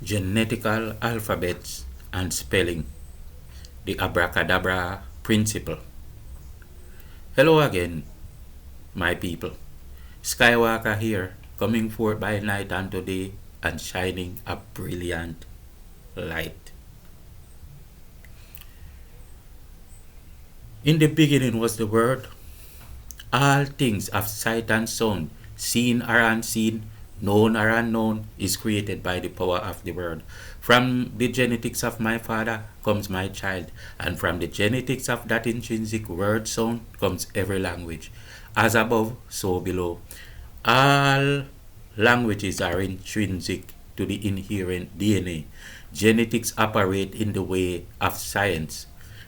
Genetical alphabets and spelling, the abracadabra principle. Hello again, my people. Skywalker here, coming forth by night and today and shining a brilliant light. In the beginning was the Word. All things of sight and sound, seen or unseen, known or unknown, is created by the power of the Word. From the genetics of my father comes my child, and from the genetics of that intrinsic word sound comes every language. As above, so below. All languages are intrinsic to the inherent DNA. Genetics operate in the way of science.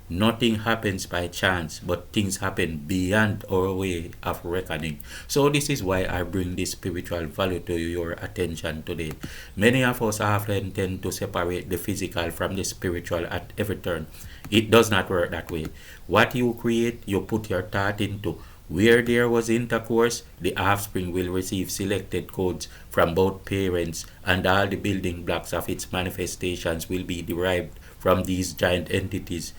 Nothing happens by chance, but things happen beyond our way of reckoning. So this is why I bring this spiritual value to your attention today. Many of us often tend to separate the physical from the spiritual at every turn. It does not work that way. What you create, you put your thought into. Where there was intercourse, the offspring will receive selected codes from both parents, and all the building blocks of its manifestations will be derived from these giant entities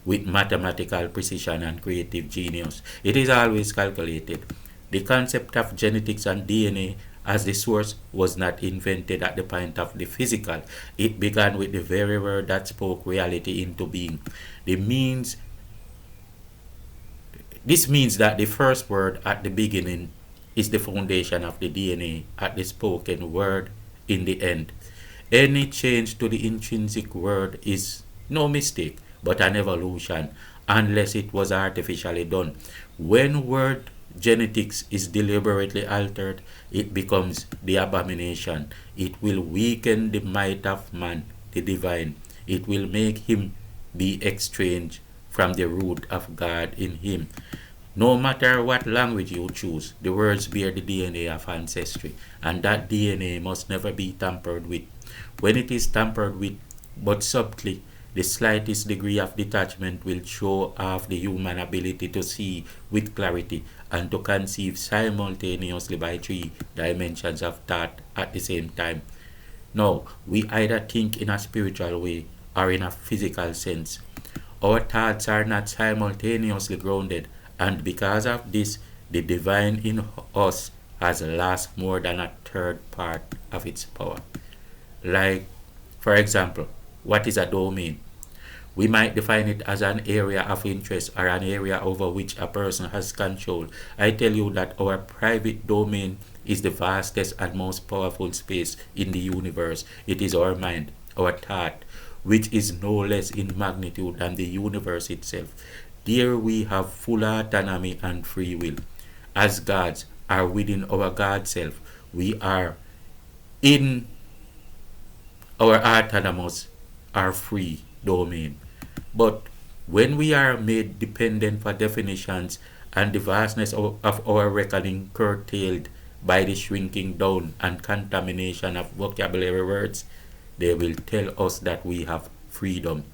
with mathematical precision and creative genius. It is always calculated. The concept of genetics and DNA as the source was not invented at the point of the physical. It began with the very word that spoke reality into being. The means This means that the first word at the beginning is the foundation of the DNA at the spoken word in the end. Any change to the intrinsic word is no mistake, but an evolution, unless it was artificially done. When word genetics is deliberately altered, it becomes the abomination. It will weaken the might of man, the divine. It will make him be estranged from the root of God in him. No matter what language you choose, the words bear the DNA of ancestry, and that DNA must never be tampered with. When it is tampered with, but subtly, the slightest degree of detachment will show off the human ability to see with clarity and to conceive simultaneously by three dimensions of thought at the same time. Now, we either think in a spiritual way or in a physical sense. Our thoughts are not simultaneously grounded, and because of this, the divine in us has lost more than a third part of its power. Like, for example, what is a domain? We might define it as an area of interest or an area over which a person has control. I tell you that our private domain is the vastest and most powerful space in the universe. It is our mind, our thought, which is no less in magnitude than the universe itself. There we have full autonomy and free will. As gods are within our God self, we are in our autonomous or free domain. But when we are made dependent for definitions and the vastness of our reckoning curtailed by the shrinking down and contamination of vocabulary words, they will tell us that we have freedom.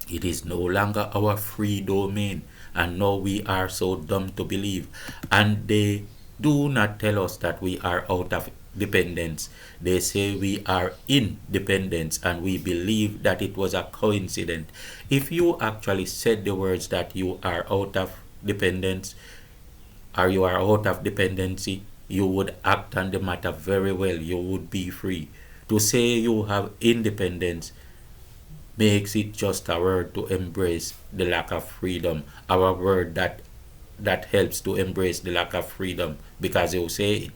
It is no longer our free domain, and now we are so dumb to believe. And they do not tell us that we are out of dependence. They say we are in dependence, and we believe that it was a coincidence. If you actually said the words that you are out of dependence, or you are out of dependency, you would act on the matter very well. You would be free. To say you have independence makes it just a word to embrace the lack of freedom. Our word that helps to embrace the lack of freedom because you say it.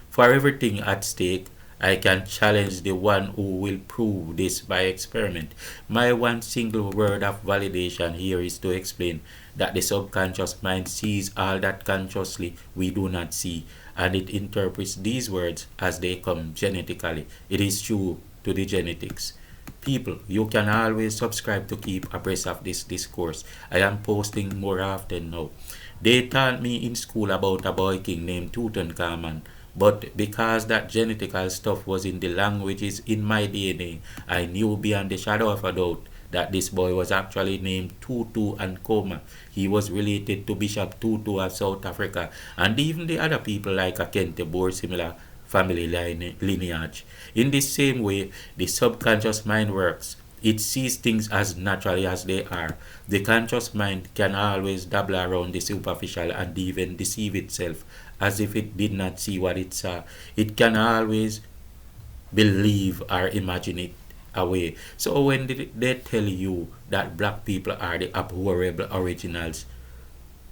For everything at stake, I can challenge the one who will prove this by experiment. My one single word of validation here is to explain that the subconscious mind sees all that consciously we do not see, and it interprets these words as they come genetically. It is true to the genetics. People, you can always subscribe to keep abreast of this discourse. I am posting more often now. They taught me in school about a boy king named Tutankhamun, but because that genetical stuff was in the languages in my DNA, I knew beyond the shadow of a doubt that this boy was actually named Tutu and Koma. He was related to Bishop Tutu of South Africa, and even the other people like Akente bore similar family lineage. In the same way, the subconscious mind works. It sees things as naturally as they are. The conscious mind can always dabble around the superficial and even deceive itself as if it did not see what it saw. It can always believe or imagine it away. So when they tell you that black people are the abhorrible originals,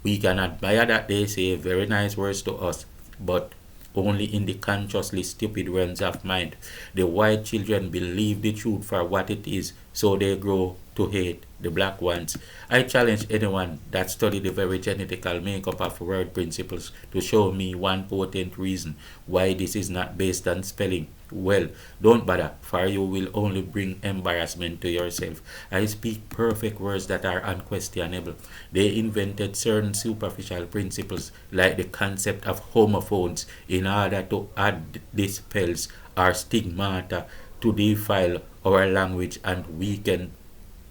we can admire that they say very nice words to us, but only in the consciously stupid realms of mind. The white children believe the truth for what it is, so they grow to hate the black ones. I challenge anyone that study the very genetical makeup of word principles to show me one potent reason why this is not based on spelling. Well, don't bother, for you will only bring embarrassment to yourself. I speak perfect words that are unquestionable. They invented certain superficial principles like the concept of homophones in order to add the spells or stigmata to defile our language and weaken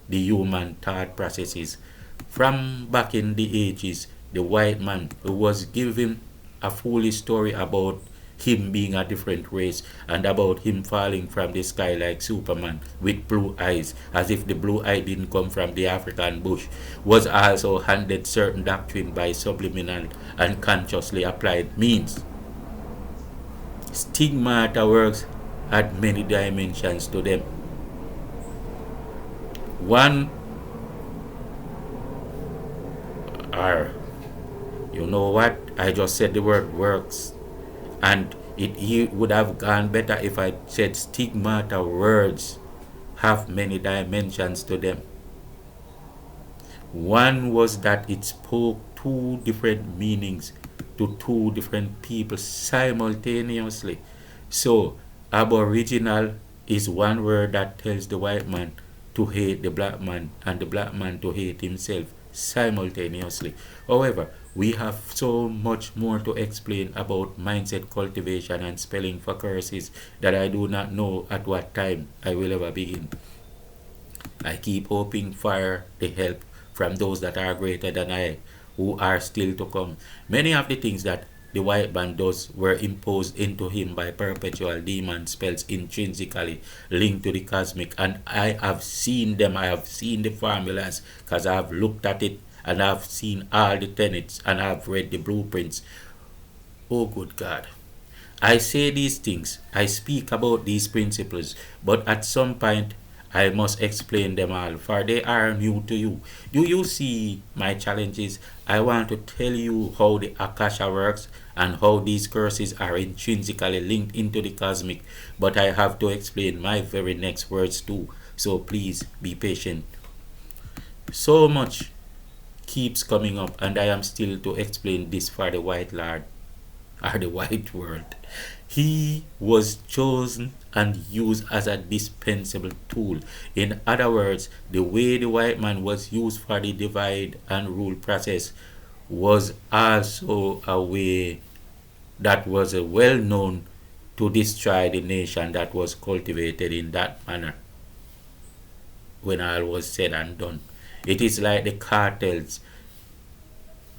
the human thought processes. From back in the ages, the white man was given a foolish story about him being a different race and about him falling from the sky like Superman with blue eyes, as if the blue eye didn't come from the African bush, was also handed certain doctrine by subliminal and consciously applied means. Stigmata works had many dimensions to them. One are, you know what? I just said the word works, and it would have gone better if I said stigmata words have many dimensions to them. One was that it spoke two different meanings to two different people simultaneously. So, aboriginal is one word that tells the white man to hate the black man and the black man to hate himself simultaneously. However, we have so much more to explain about mindset cultivation and spelling for curses that I do not know at what time I will ever begin. I keep hoping for the help from those that are greater than I, who are still to come. Many of the things that the white man does were imposed into him by perpetual demon spells intrinsically linked to the cosmic, and I have seen them. I have seen the formulas because I have looked at it and I've seen all the tenets and I've read the blueprints. Oh, good God. I say these things, I speak about these principles, but at some point I must explain them all, for they are new to you. Do you see my challenges? I want to tell you how the Akasha works and how these curses are intrinsically linked into the cosmic, but I have to explain my very next words too, so please be patient. So much keeps coming up, and I am still to explain this for the white lord or the white world. He was chosen and used as a dispensable tool. In other words, the way the white man was used for the divide and rule process was also a way that was well known to destroy the nation that was cultivated in that manner when all was said and done. It is like the cartels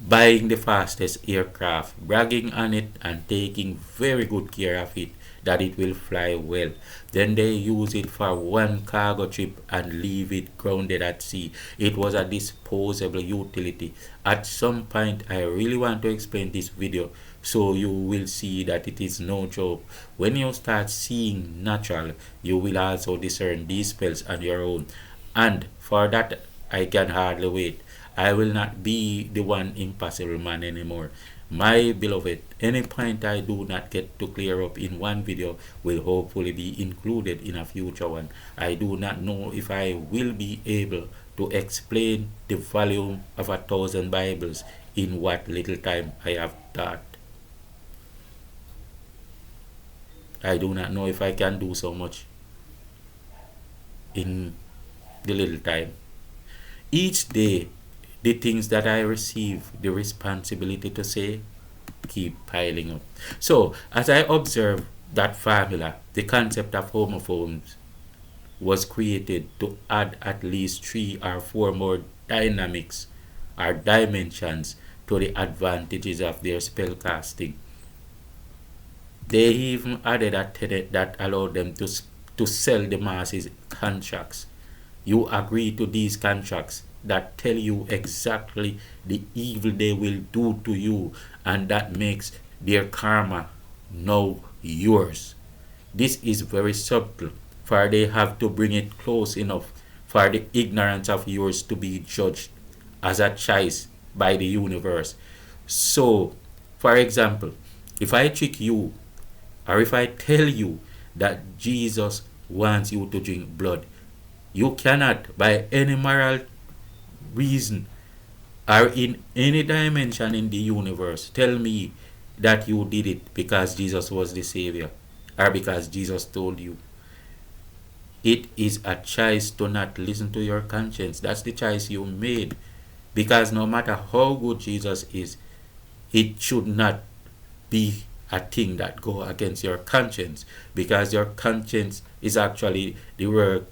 buying the fastest aircraft, bragging on it, and taking very good care of it that it will fly well. Then they use it for one cargo trip and leave it grounded at sea. It was a disposable utility. At some point, I really want to explain this video so you will see that it is no joke. When you start seeing natural, you will also discern these spells on your own. And for that, I can hardly wait. I will not be the one impossible man anymore. My beloved, any point I do not get to clear up in one video will hopefully be included in a future one. I do not know if I will be able to explain the volume of 1,000 Bibles in what little time I have taught. I do not know if I can do so much in the little time. Each day, the things that I receive the responsibility to say keep piling up. So, as I observe that formula, the concept of homophones was created to add at least 3 or 4 more dynamics or dimensions to the advantages of their spell casting. They even added a tenet that allowed them to sell the masses contracts. You agree to these contracts that tell you exactly the evil they will do to you, and that makes their karma now yours. This is very subtle, for they have to bring it close enough for the ignorance of yours to be judged as a choice by the universe. So, for example, if I trick you, or if I tell you that Jesus wants you to drink blood, you cannot, by any moral reason or in any dimension in the universe, tell me that you did it because Jesus was the Savior or because Jesus told you. It is a choice to not listen to your conscience. That's the choice you made. Because no matter how good Jesus is, it should not be a thing that go against your conscience, because your conscience is actually the work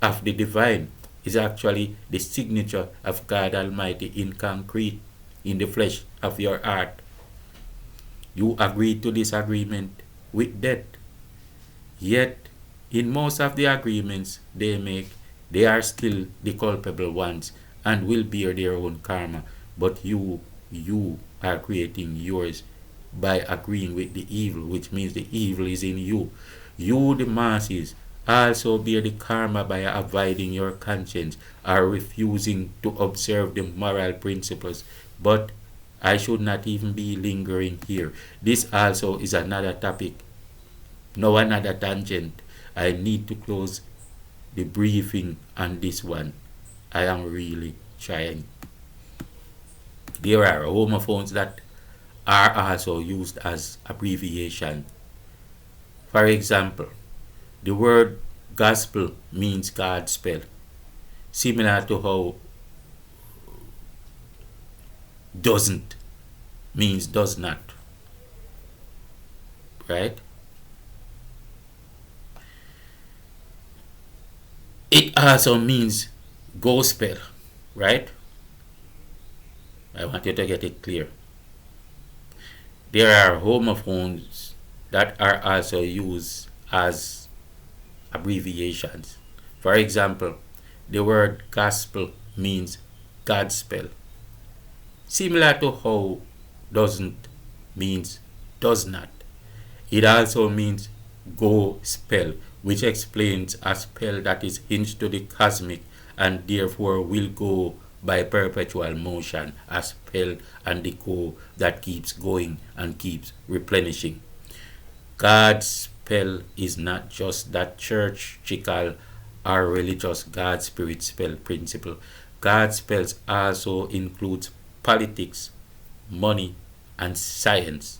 of the divine, is actually the signature of God Almighty in concrete, in the flesh of your heart. You agree to this agreement with death. Yet, in most of the agreements they make, they are still the culpable ones and will bear their own karma. But you are creating yours by agreeing with the evil, which means the evil is in you. You, the masses, also bear the karma by avoiding your conscience or refusing to observe the moral principles. But I should not even be lingering here. This also is another topic, no another tangent. I need to close the briefing on this one. I am really trying. There are homophones that are also used as abbreviation. For example, the word gospel means God spell, similar to how doesn't means does not, right? It also means gospel, right? I want you to get it clear. There are homophones that are also used as abbreviations. For example, the word gospel means Godspell, similar to how doesn't means does not. It also means go spell, which explains a spell that is hinged to the cosmic and therefore will go by perpetual motion, a spell and the go that keeps going and keeps replenishing. God's spell is not just that churchical or religious God spirit spell principle. God's spells also includes politics, money, and science.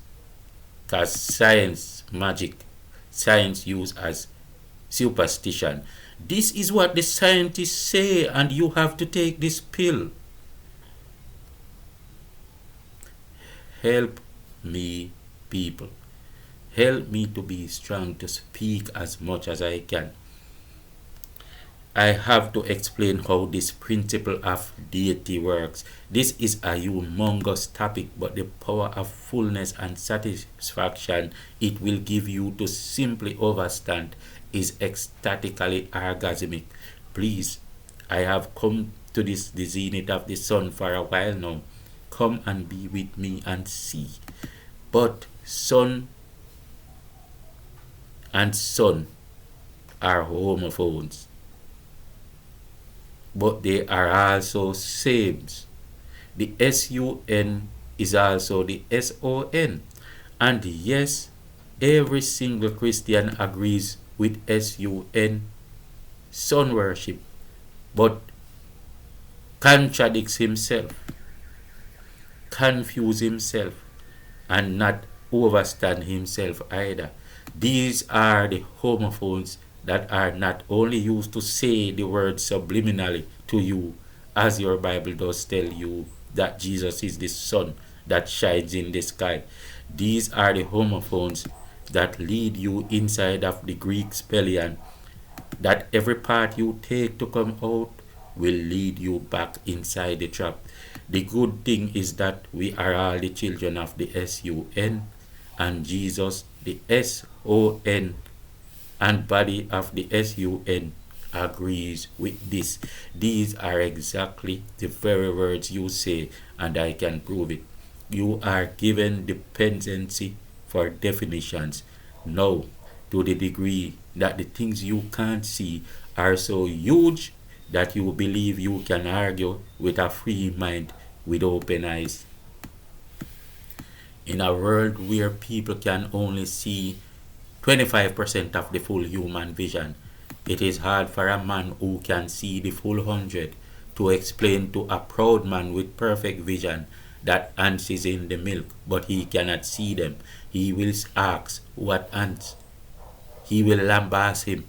Because science, magic, science used as superstition. This is what the scientists say, and you have to take this pill. Help me, people. Help me to be strong to speak as much as I can. I have to explain how this principle of deity works. This is a humongous topic, but the power of fullness and satisfaction it will give you to simply understand is ecstatically orgasmic. Please, I have come to this the zenith of the sun for a while now. Come and be with me and see. But sun and sun are homophones, but they are also sames. The sun is also the son. And yes, every single Christian agrees with sun, sun worship, but contradicts himself, confuse himself, and not overstand himself either. These are the homophones that are not only used to say the word subliminally to you, as your Bible does tell you that Jesus is the sun that shines in the sky. These are the homophones that lead you inside of the Greek spellion, that every part you take to come out will lead you back inside the trap. The good thing is that we are all the children of the sun, and Jesus The S-O-N and body of the S-U-N agrees with this. These are exactly the very words you say, and I can prove it. You are given dependency for definitions. Now, to the degree that the things you can't see are so huge that you believe you can argue with a free mind with open eyes. In a world where people can only see 25% of the full human vision, it is hard for a man who can see the full 100 to explain to a proud man with perfect vision that ants is in the milk, but he cannot see them. He will ask, "What ants?" He will lambast him.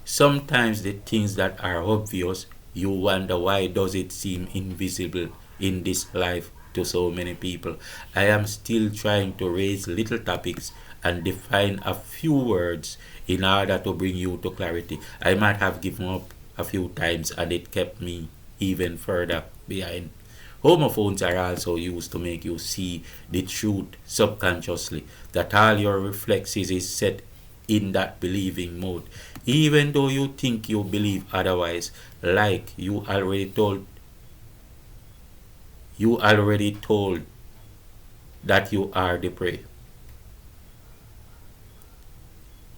Sometimes the things that are obvious, you wonder why does it seem invisible in this life to so many people. I am still trying to raise little topics and define a few words in order to bring you to clarity. I might have given up a few times and it kept me even further behind. Homophones are also used to make you see the truth subconsciously, that all your reflexes is set in that believing mode. Even though you think you believe otherwise, like you already told that you are the prey.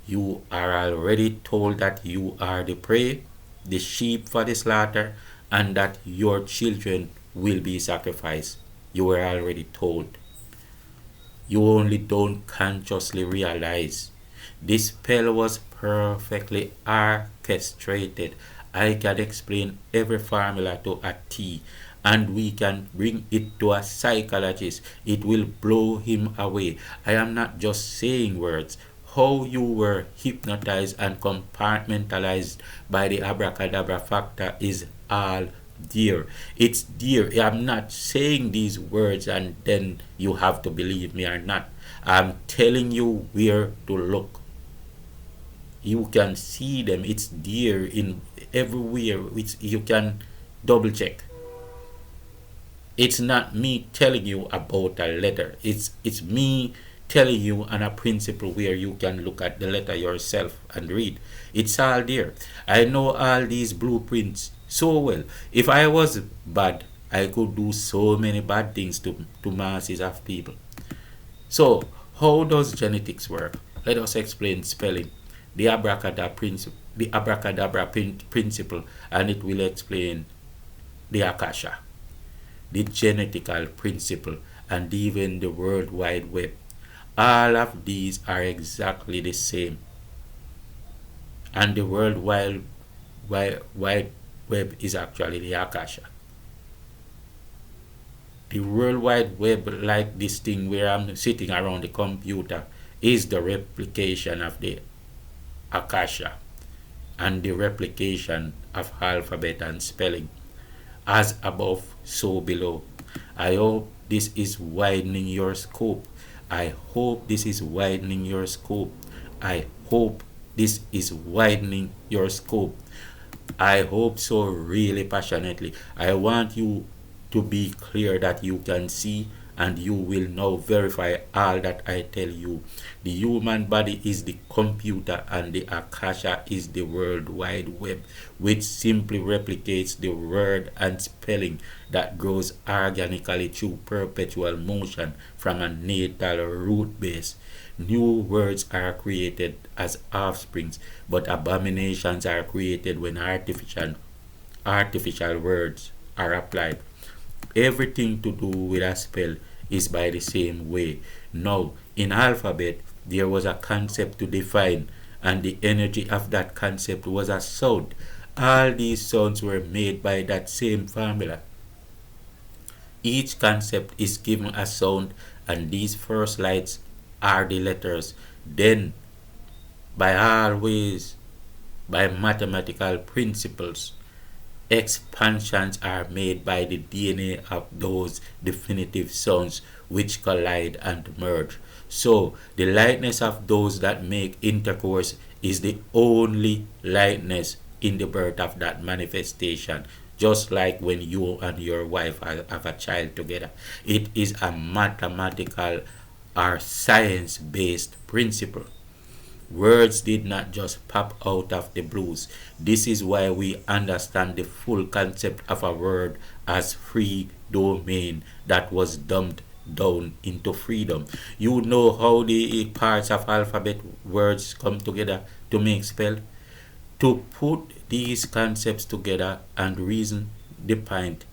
You are already told that you are the prey, the sheep for the slaughter, and that your children will be sacrificed. You were already told. You only don't consciously realize. This spell was perfectly orchestrated. I can explain every formula to a T, and we can bring it to a psychologist. It will blow him away. I am not just saying words. How you were hypnotized and compartmentalized by the abracadabra factor is all dear. It's dear. I'm not saying these words and then you have to believe me or not. I'm telling you where to look. You can see them. It's dear in everywhere. You can double check. It's not me telling you about a letter. It's me telling you on a principle where you can look at the letter yourself and read. It's all there. I know all these blueprints so well. If I was bad, I could do so many bad things to masses of people. So, how does genetics work? Let us explain spelling, the abracadabra principle, and it will explain the akasha, the genetical principle, and even the World Wide Web. All of these are exactly the same. And the Wide Web is actually the akasha. The World Wide Web, like this thing where I'm sitting around the computer, is the replication of the akasha and the replication of alphabet and spelling. As above, so below. I hope this is widening your scope. I hope this is widening your scope. I hope this is widening your scope. I hope so really passionately. I want you to be clear that you can see and you will now verify all that I tell you. The human body is the computer and the akasha is the World Wide Web, which simply replicates the word and spelling that grows organically through perpetual motion from a natal root base. New words are created as offsprings, but abominations are created when artificial words are applied. Everything to do with a spell is by the same way. Now, in alphabet, there was a concept to define, and the energy of that concept was a sound. All these sounds were made by that same formula. Each concept is given a sound, and these first lights are the letters. Then, by mathematical principles, expansions are made by the DNA of those definitive sounds which collide and merge. So, the lightness of those that make intercourse is the only lightness in the birth of that manifestation. Just like when you and your wife have a child together, it is a mathematical are science-based principles. Words did not just pop out of the blues. This is why we understand the full concept of a word as free domain that was dumbed down into freedom. You know how the parts of alphabet words come together to make spell? To put these concepts together and reason the point.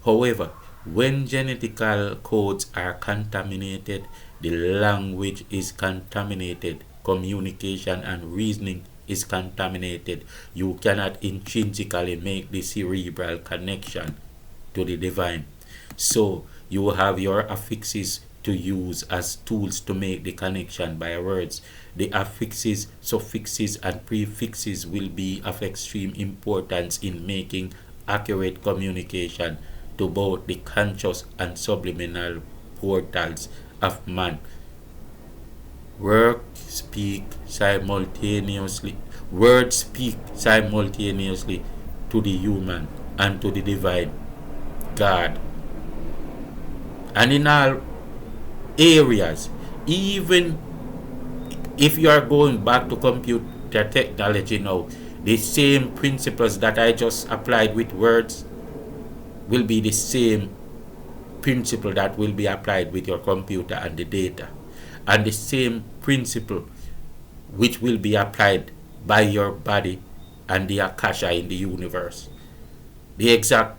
However, when genetical codes are contaminated, the language is contaminated, communication and reasoning is contaminated. You cannot intrinsically make the cerebral connection to the divine. So you have your affixes to use as tools to make the connection by words. The affixes, suffixes, and prefixes will be of extreme importance in making accurate communication to both the conscious and subliminal portals of man. Work speak simultaneously. Words speak simultaneously to the human and to the divine God. And in all areas, even if you are going back to computer technology now, the same principles that I just applied with words will be the same principle that will be applied with your computer and the data. And the same principle which will be applied by your body and the akasha in the universe. The exact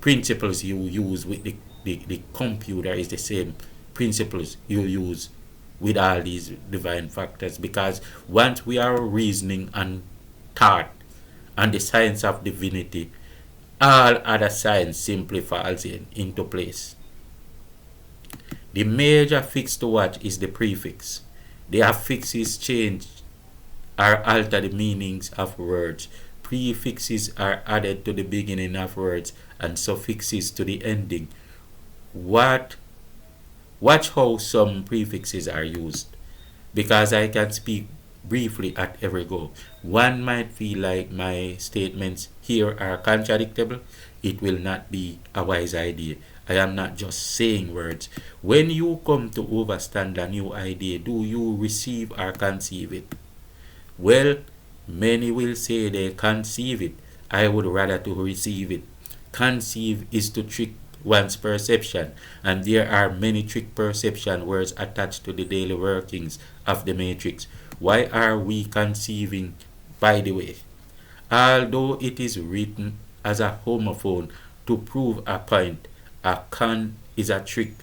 principles you use with the computer is the same principles you use with all these divine factors, because once we are reasoning and thought and the science of divinity, all other science simply falls into place. The major fix to watch is the prefix. The affixes change or alter the meanings of words. Prefixes are added to the beginning of words and suffixes to the ending. Watch how some prefixes are used, because I can speak briefly at every go. One might feel like my statements here are contradictory. It will not be a wise idea. I am not just saying words. When you come to understand a new idea, do you receive or conceive it? Well, many will say they conceive it. I would rather to receive it. Conceive is to trick one's perception, and there are many trick perception words attached to the daily workings of the matrix. Why are we conceiving, by the way? Although it is written as a homophone to prove a point, a con is a trick.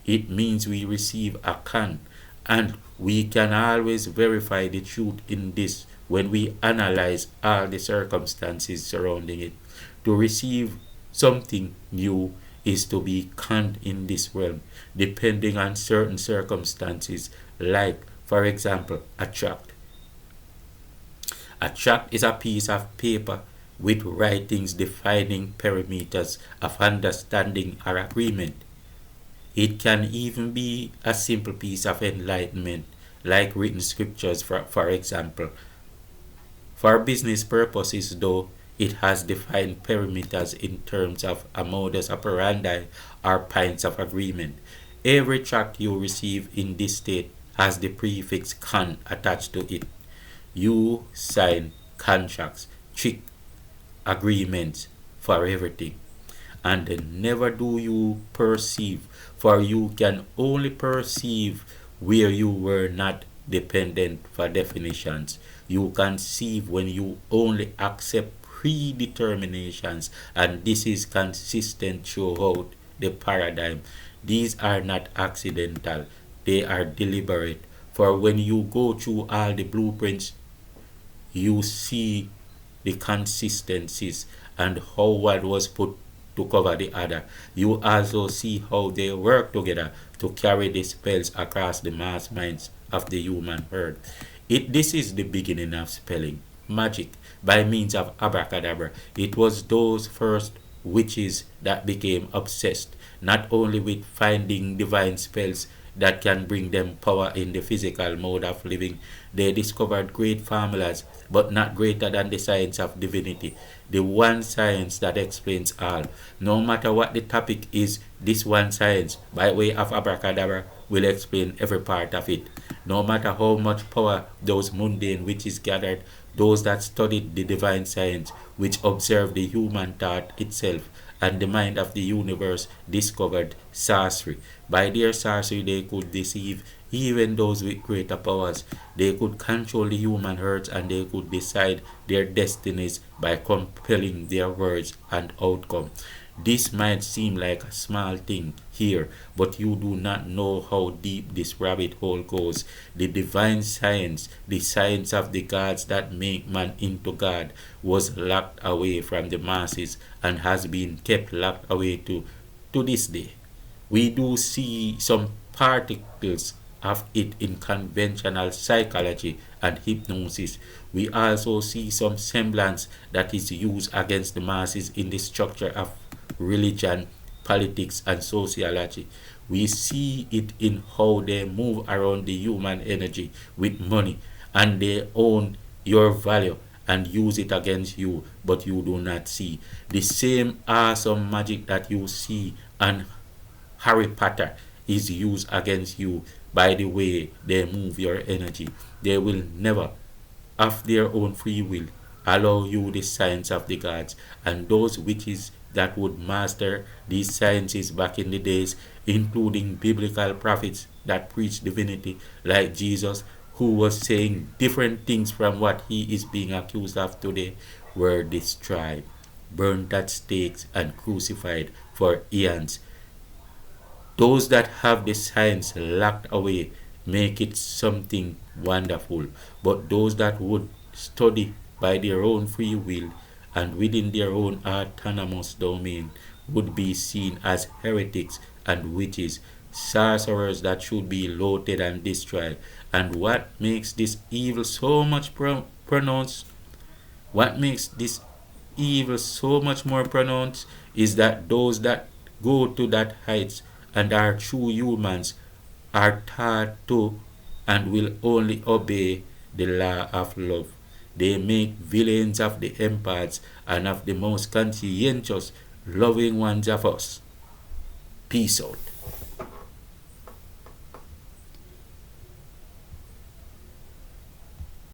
It means we receive a con, and we can always verify the truth in this when we analyze all the circumstances surrounding it. To receive something new is to be conned in this realm, depending on certain circumstances, like, for example, a tract. A tract is a piece of paper with writings defining perimeters of understanding or agreement. It can even be a simple piece of enlightenment, like written scriptures, for example. For business purposes, though, it has defined perimeters in terms of a modus operandi or points of agreement. Every tract you receive in this state has the prefix con attached to it. You sign contracts, trick agreements for everything. And never do you perceive, for you can only perceive where you were not dependent for definitions. You conceive when you only accept predeterminations, and this is consistent throughout the paradigm. These are not accidental, they are deliberate. For when you go through all the blueprints, you see the consistencies and how one was put to cover the other. You also see how they work together to carry the spells across the mass minds of the human herd. This is the beginning of spelling magic by means of abracadabra. It was those first witches that became obsessed not only with finding divine spells that can bring them power in the physical mode of living. They discovered great formulas, but not greater than the science of divinity, the one science that explains all. No matter what the topic is, this one science, by way of abracadabra, will explain every part of it. No matter how much power those mundane witches gathered, those that studied the divine science, which observed the human thought itself and the mind of the universe, discovered sorcery. By their sorcery, they could deceive even those with greater powers. They could control the human hearts and they could decide their destinies by compelling their words and outcome. This might seem like a small thing here, but you do not know how deep this rabbit hole goes. The divine science, the science of the gods that make man into God, was locked away from the masses and has been kept locked away to this day. We do see some particles of it in conventional psychology and hypnosis. We also see some semblance that is used against the masses in the structure of religion, politics, and sociology. We see it in how they move around the human energy with money, and they own your value and use it against you, but you do not see. The same awesome magic that you see and Harry Potter is used against you by the way they move your energy. They will never, of their own free will, allow you the science of the gods. And those witches that would master these sciences back in the days, including biblical prophets that preached divinity, like Jesus, who was saying different things from what he is being accused of today, were destroyed, burned at stakes, and crucified for eons. Those that have the science locked away make it something wonderful, but those that would study by their own free will and within their own autonomous domain would be seen as heretics and witches, sorcerers that should be loathed and destroyed. And what makes this evil so much pronounced? What makes this evil so much more pronounced is that those that go to that heights and are true humans are taught to and will only obey the law of love. They make villains of the empaths and of the most conscientious, loving ones of us. Peace out.